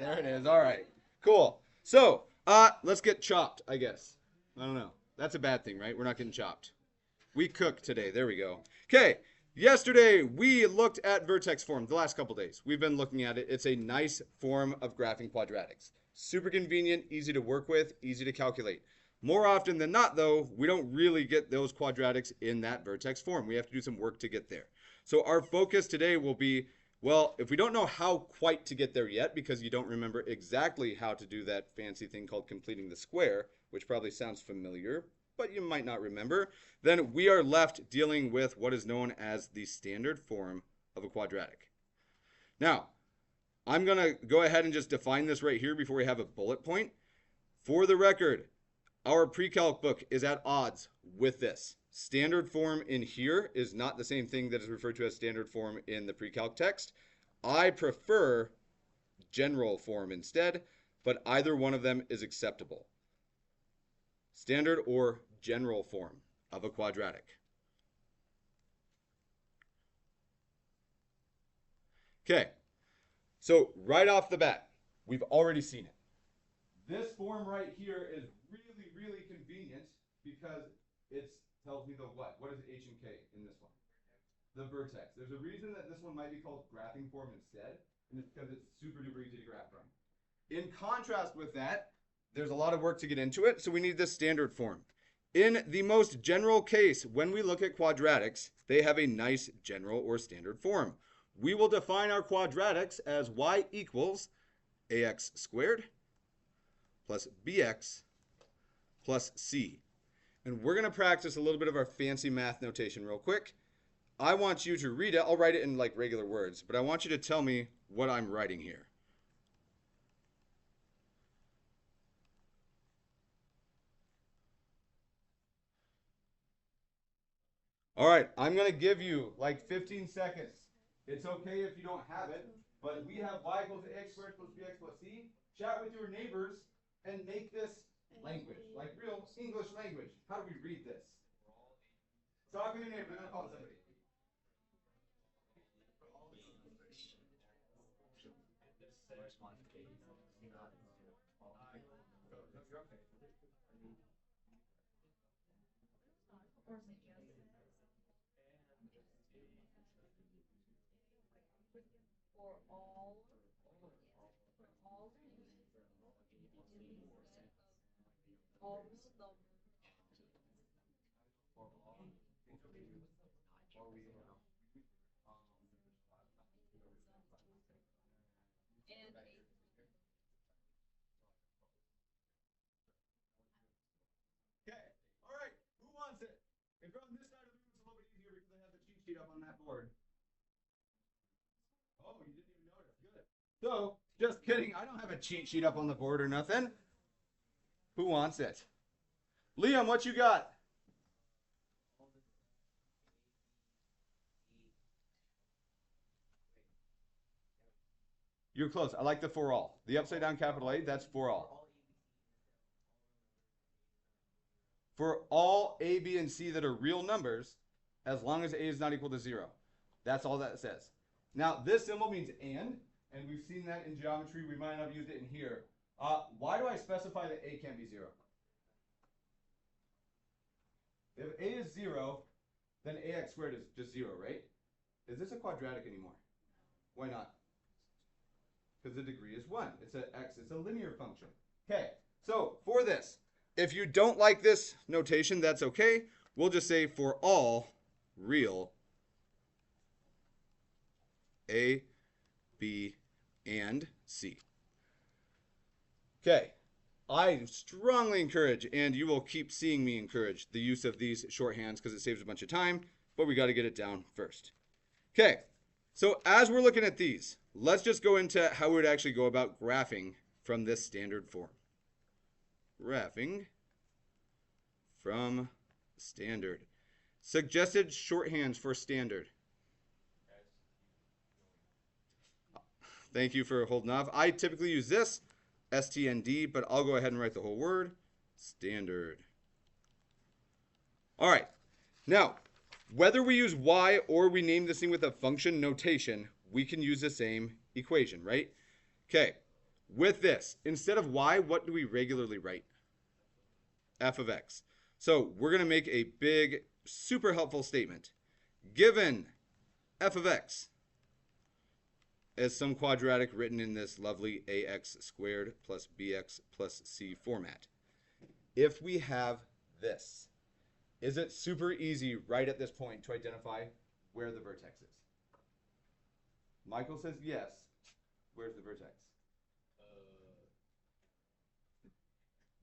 There it is. All right. Cool. So, let's get chopped, I guess. I don't know. That's a bad thing, right? We're not getting chopped. We cook today. There we go. Okay. Yesterday, we looked at vertex form the last couple days. We've been looking at it. It's a nice form of graphing quadratics. Super convenient, easy to work with, easy to calculate. More often than not, though, we don't really get those quadratics in that vertex form. We have to do some work to get there. So our focus today will be, well, if we don't know how quite to get there yet, because you don't remember exactly how to do that fancy thing called completing the square, which probably sounds familiar, but you might not remember, then we are left dealing with what is known as the standard form of a quadratic. Now, I'm going to go ahead and just define this right here before we have a bullet point. For the record, our pre-calc book is at odds with this. Standard form in here is not the same thing that is referred to as standard form in the pre-calc text. I prefer general form instead, but either one of them is acceptable. Standard or general form of a quadratic. Okay, so right off the bat, we've already seen it. This form right here is really, really convenient because it tells me the what? What is H and K in this one? The vertex. There's a reason that this one might be called graphing form instead, and it's because it's super duper easy to graph from. In contrast with that, there's a lot of work to get into it, so we need this standard form. In the most general case, when we look at quadratics, they have a nice general or standard form. We will define our quadratics as y equals ax squared plus bx plus c. And we're going to practice a little bit of our fancy math notation real quick. I want you to read it. I'll write it in like regular words, but I want you to tell me what I'm writing here. All right, I'm going to give you like 15 seconds. It's okay if you don't have it, but we have y equals ax squared plus bx plus c. Chat with your neighbors and make this language, like real English language. How do we read this? Talk with your neighbor. I'm going to call somebody. Okay. All right. Who wants it? If you're on this side of the room, it's a little bit easier because I have the cheat sheet up on that board. Oh, you didn't even notice. Good. So, just kidding. I don't have a cheat sheet up on the board or nothing. Who wants it? Liam, what you got? You're close. I like the for all. The upside down capital A, that's for all. For all A, B, and C that are real numbers, as long as A is not equal to 0. That's all that says. Now, this symbol means and we've seen that in geometry. We might not have used it in here. Why do I specify that A can't be 0? If A is 0, then ax squared is just 0, right? Is this a quadratic anymore? Why not? Because the degree is 1. It's a linear function. Okay, so for this, if you don't like this notation, that's okay. We'll just say for all real A, B, and C. Okay, I strongly encourage, and you will keep seeing me encourage, the use of these shorthands because it saves a bunch of time, but we got to get it down first. Okay, so as we're looking at these, let's just go into how we would actually go about graphing from this standard form. Graphing from standard. Suggested shorthands for standard. Thank you for holding off. I typically use this, STND, but I'll go ahead and write the whole word, standard. All right, now, whether we use y or we name this thing with a function notation, we can use the same equation, right? Okay, with this, instead of y, what do we regularly write? F of x. So we're going to make a big, super helpful statement. Given f of x as some quadratic written in this lovely ax squared plus bx plus c format. If we have this, is it super easy right at this point to identify where the vertex is? Michael says yes. Where's the vertex?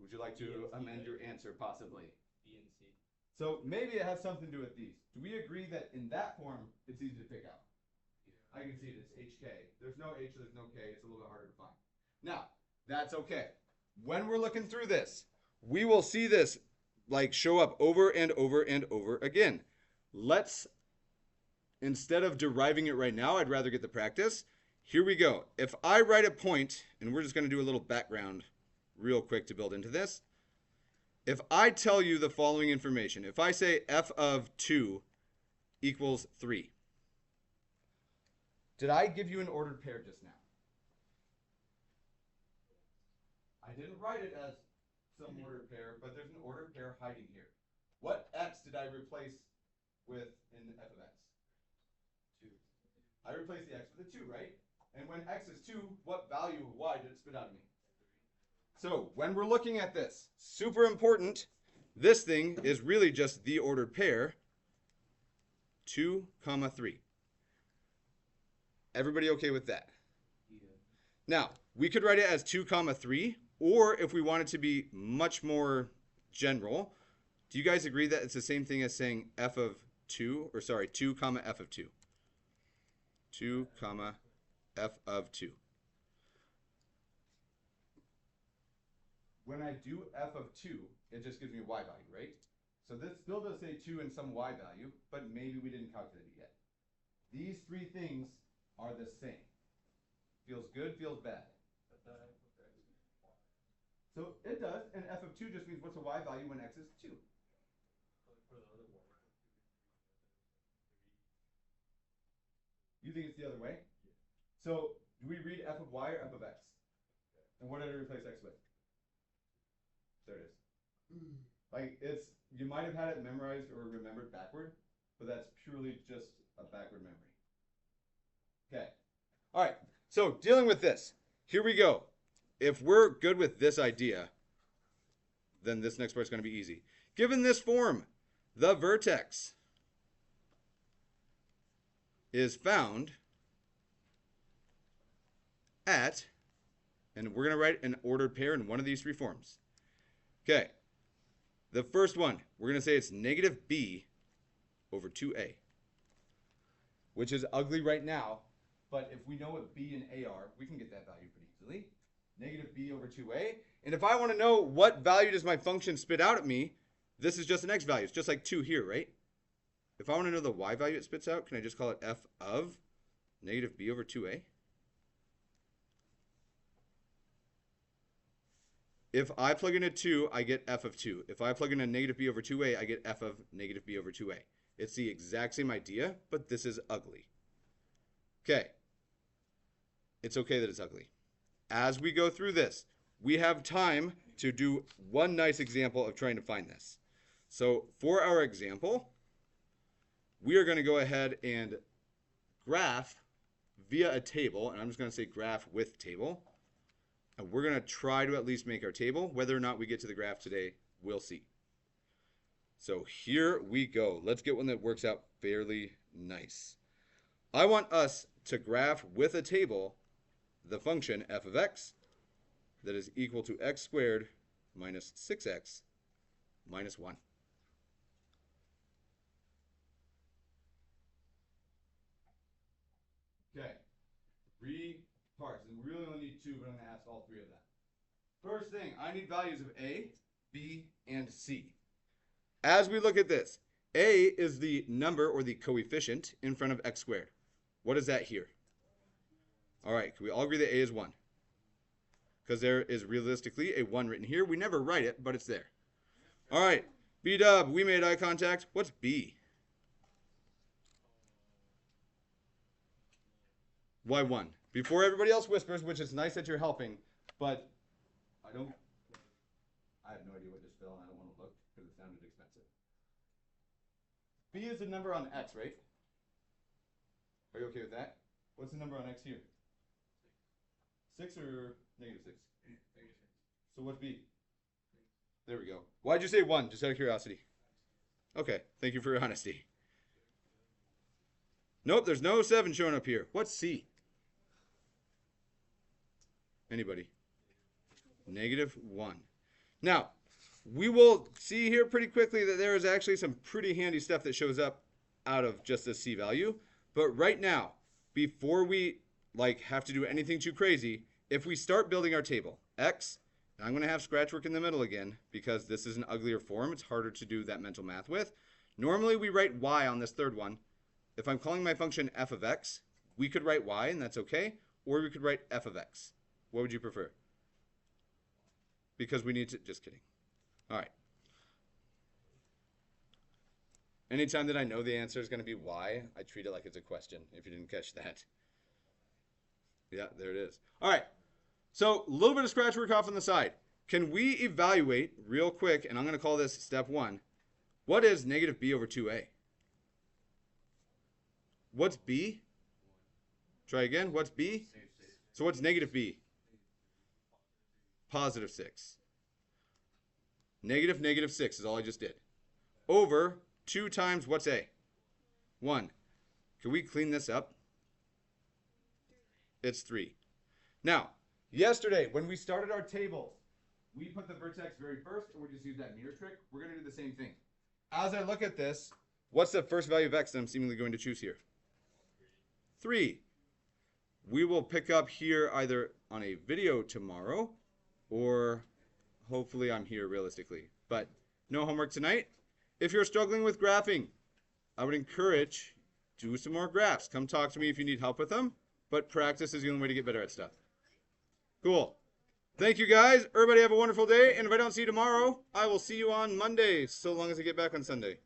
Would you like to amend your answer possibly? B and C. So maybe it has something to do with these. Do we agree that in that form, it's easy to pick out? Yeah. I can see it. It's HK. There's no H, there's no K. It's a little bit harder to find. Now, that's okay. When we're looking through this, we will see this like show up over and over and over again. Let's, instead of deriving it right now, I'd rather get the practice. Here we go. If I write a point, and we're just going to do a little background real quick to build into this. If I tell you the following information, if I say f of 2 equals 3, did I give you an ordered pair just now? I didn't write it as some ordered pair, but there's an ordered pair hiding here. What x did I replace with in f of x? 2. I replaced the x with a 2, right? And when x is 2, what value of y did it spit out of me? So when we're looking at this, super important, this thing is really just the ordered pair, 2, 3. Everybody okay with that? Yeah. Now, we could write it as 2, 3, or if we want it to be much more general, do you guys agree that it's the same thing as saying f of 2, or sorry, 2, f of 2? 2, f of 2. When I do f of 2, it just gives me a y value, right? So this still does say 2 and some y value, but maybe we didn't calculate it yet. These three things are the same. Feels good, feels bad. So it does, and f of 2 just means what's a y value when x is 2? You think it's the other way? So do we read f of y or f of x? And what did I replace x with? There it is. Like it's, you might have had it memorized or remembered backward, but that's purely just a backward memory. Okay. All right. So dealing with this, here we go. If we're good with this idea, then this next part's going to be easy. Given this form, the vertex is found at, and we're going to write an ordered pair in one of these three forms. Okay, the first one, we're going to say it's negative b over 2a, which is ugly right now, but if we know what b and a are, we can get that value pretty easily. Negative b over 2a, and if I want to know what value does my function spit out at me, this is just an x value. It's just like 2 here, right? If I want to know the y value it spits out, can I just call it f of negative b over 2a? If I plug in a 2, I get f of 2. If I plug in a negative b over 2a, I get f of negative b over 2a. It's the exact same idea, but this is ugly. Okay. It's okay that it's ugly. As we go through this, we have time to do one nice example of trying to find this. So for our example, we are going to go ahead and graph via a table, and I'm just going to say graph with table. And we're going to try to at least make our table. Whether or not we get to the graph today, we'll see. So here we go. Let's get one that works out fairly nice. I want us to graph with a table the function f of x that is equal to x squared minus 6x minus 1. Okay, 3 parts, and we really only need 2, but I'm going to ask all 3 of them. First thing, I need values of a, b, and c. As we look at this, a is the number or the coefficient in front of x squared. What is that here? All right, can we all agree that a is 1? Because there is realistically a 1 written here. We never write it, but it's there. All right, b-dub, we made eye contact. What's b? Why 1? Before everybody else whispers, which is nice that you're helping, but I have no idea what just fell, and I don't want to look because it sounded expensive. B is a number on x, right? Are you okay with that? What's the number on x here? 6 or negative 6? Negative 6. So what's B? There we go. Why'd you say 1? Just out of curiosity. Okay, thank you for your honesty. Nope, there's no 7 showing up here. What's C? Anybody? Negative 1. Now, we will see here pretty quickly that there is actually some pretty handy stuff that shows up out of just this C value. But right now, before we have to do anything too crazy, if we start building our table, X, and I'm going to have scratch work in the middle again because this is an uglier form. It's harder to do that mental math with. Normally, we write Y on this third one. If I'm calling my function f of x, we could write y, and that's okay. Or we could write f of x. What would you prefer? Because we need to, just kidding. All right. Anytime that I know the answer is going to be y, I treat it like it's a question, if you didn't catch that. Yeah, there it is. All right. So a little bit of scratch work off on the side. Can we evaluate real quick, and I'm going to call this step 1. What is negative b over 2a? What's b? Try again. What's b? So what's negative b? Positive 6. Negative 6 is all I just did. Over 2 times what's a? 1. Can we clean this up? It's 3. Now, yesterday when we started our tables, we put the vertex very first and we just use that mirror trick. We're going to do the same thing. As I look at this, what's the first value of x that I'm seemingly going to choose here? 3. We will pick up here either on a video tomorrow or hopefully I'm here realistically. But no homework tonight. If you're struggling with graphing, I would encourage do some more graphs. Come talk to me if you need help with them. But practice is the only way to get better at stuff. Cool. Thank you guys. Everybody have a wonderful day. And if I don't see you tomorrow, I will see you on Monday, so long as I get back on Sunday.